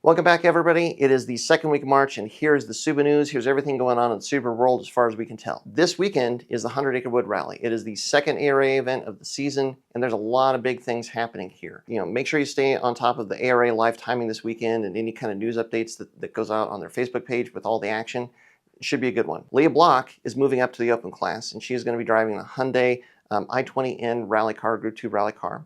Welcome back, everybody. It is the second week of March, and here's the Suba News. Here's everything going on in the Subaru world as far as we can tell. This weekend is the 100 Acre Wood Rally. It is the second ARA event of the season, and there's a lot of big things happening here. Make sure you stay on top of the ARA live timing this weekend and any kind of news updates that goes out on their Facebook page with all the action. It should be a good one. Leah Block is moving up to the open class, and she is going to be driving a Hyundai i20N rally car, Group 2 rally car.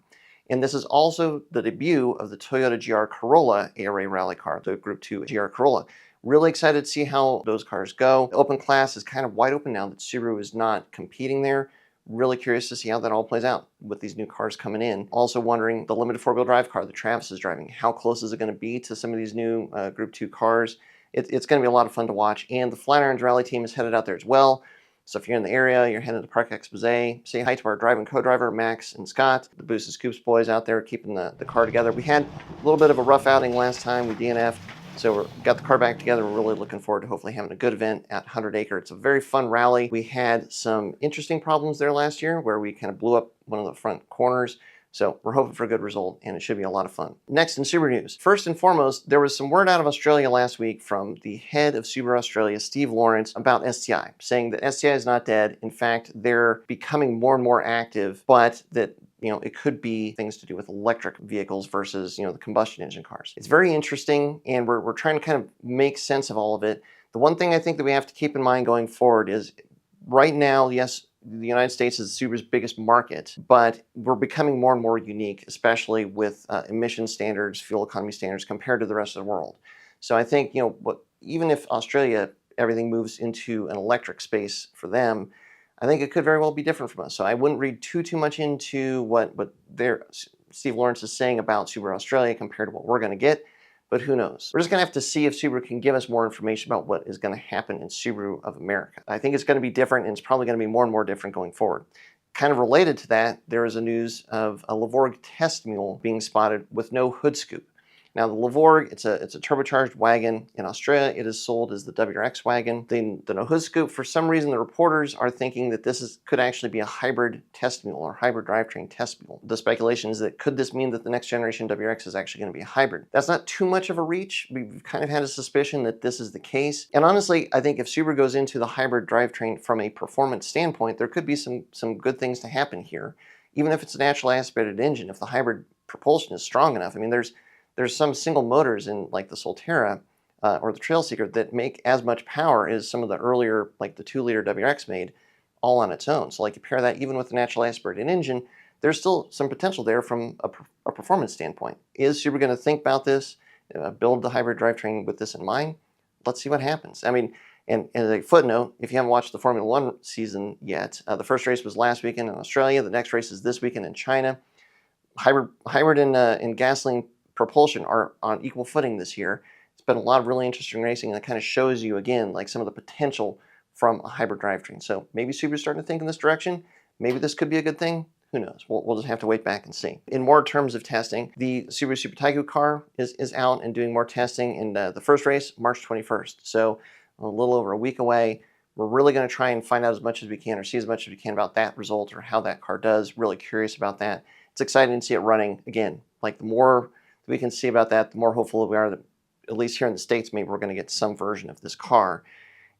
And this is also the debut of the Toyota GR Corolla ARA rally car, the Group 2 GR Corolla. Really excited to see how those cars go. The open class is kind of wide open now that Subaru is not competing there. Really curious to see how that all plays out with these new cars coming in. Also wondering the limited four-wheel drive car that Travis is driving. How close is it going to be to some of these new Group 2 cars? It's going to be a lot of fun to watch. And the Flatirons rally team is headed out there as well. So if you're in the area, you're headed to Park Expose, say hi to our drive and co-driver, Max and Scott, the Boosted Scoops boys out there keeping the car together. We had a little bit of a rough outing last time. We DNF'd, so we got the car back together. We're really looking forward to hopefully having a good event at 100 Acre. It's a very fun rally. We had some interesting problems there last year where we kind of blew up one of the front corners. So we're hoping for a good result, and it should be a lot of fun. Next in Subaru news. First and foremost, there was some word out of Australia last week from the head of Subaru Australia, Steve Lawrence, about STI, saying that STI is not dead. In fact, they're becoming more and more active, but that it could be things to do with electric vehicles versus the combustion engine cars. It's very interesting, and we're trying to kind of make sense of all of it. The one thing I think that we have to keep in mind going forward is right now, yes, the United States is Subaru's biggest market, but we're becoming more and more unique, especially with emission standards, fuel economy standards compared to the rest of the world. So I think, even if Australia, everything moves into an electric space for them, I think it could very well be different from us. So I wouldn't read too much into what Steve Lawrence is saying about Subaru Australia compared to what we're going to get. But who knows? We're just going to have to see if Subaru can give us more information about what is going to happen in Subaru of America. I think it's going to be different, and it's probably going to be more and more different going forward. Kind of related to that, there is a news of a Levorg test mule being spotted with no hood scoop. Now, the Levorg, it's a turbocharged wagon. In Australia, it is sold as the WRX wagon. The no hood scoop, for some reason, the reporters are thinking that this could actually be a hybrid test mule or hybrid drivetrain test mule. The speculation is that could this mean that the next generation WRX is actually going to be a hybrid? That's not too much of a reach. We've kind of had a suspicion that this is the case. And honestly, I think if Subaru goes into the hybrid drivetrain from a performance standpoint, there could be some good things to happen here. Even if it's a naturally aspirated engine, if the hybrid propulsion is strong enough. I mean, there's some single motors in like the Solterra or the Trailseeker that make as much power as some of the earlier, like the 2-liter WRX made, all on its own. So like you pair that even with the naturally aspirated engine, there's still some potential there from a performance standpoint. Is Subaru going to think about this, build the hybrid drivetrain with this in mind? Let's see what happens. I mean, and as a footnote, if you haven't watched the Formula One season yet, the first race was last weekend in Australia. The next race is this weekend in China. Hybrid and gasoline propulsion are on equal footing this year. It's been a lot of really interesting racing, and it kind of shows you again like some of the potential from a hybrid drivetrain. So maybe Subaru's starting to think in this direction. Maybe this could be a good thing. Who knows? We'll just have to wait back and see. In more terms of testing, the Subaru Super Taikyu car is out and doing more testing in the first race, March 21st. So a little over a week away. We're really going to try and find out as much as we can or see as much as we can about that result or how that car does. Really curious about that. It's exciting to see it running. Again, like the more we can see about that, the more hopeful we are that, at least here in the States, maybe we're going to get some version of this car.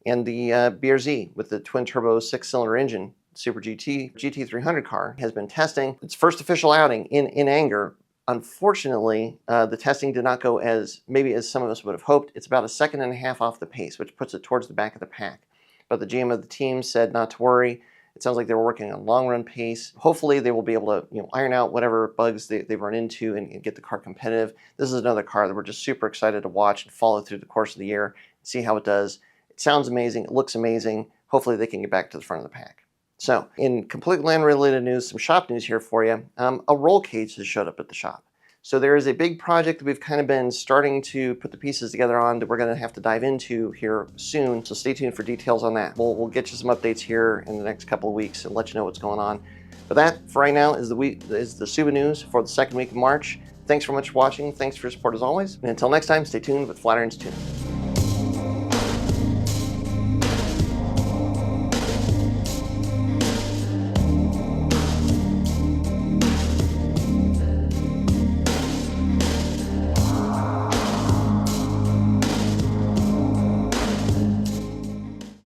And the BRZ with the twin-turbo 6-cylinder engine, Super GT300 car, has been testing its first official outing in anger. Unfortunately, the testing did not go as some of us would have hoped. It's about 1.5 seconds off the pace, which puts it towards the back of the pack. But the GM of the team said not to worry. It sounds like they were working on long-run pace. Hopefully, they will be able to iron out whatever bugs they've run into and get the car competitive. This is another car that we're just super excited to watch and follow through the course of the year, see how it does. It sounds amazing. It looks amazing. Hopefully, they can get back to the front of the pack. So, in completely land-related news, some shop news here for you. A roll cage has showed up at the shop. So there is a big project that we've kind of been starting to put the pieces together on that we're going to have to dive into here soon. So stay tuned for details on that. We'll get you some updates here in the next couple of weeks and let you know what's going on. But that, for right now, is the Suba News for the second week of March. Thanks so much for watching. Thanks for your support as always. And until next time, stay tuned with Flatirons Tuning.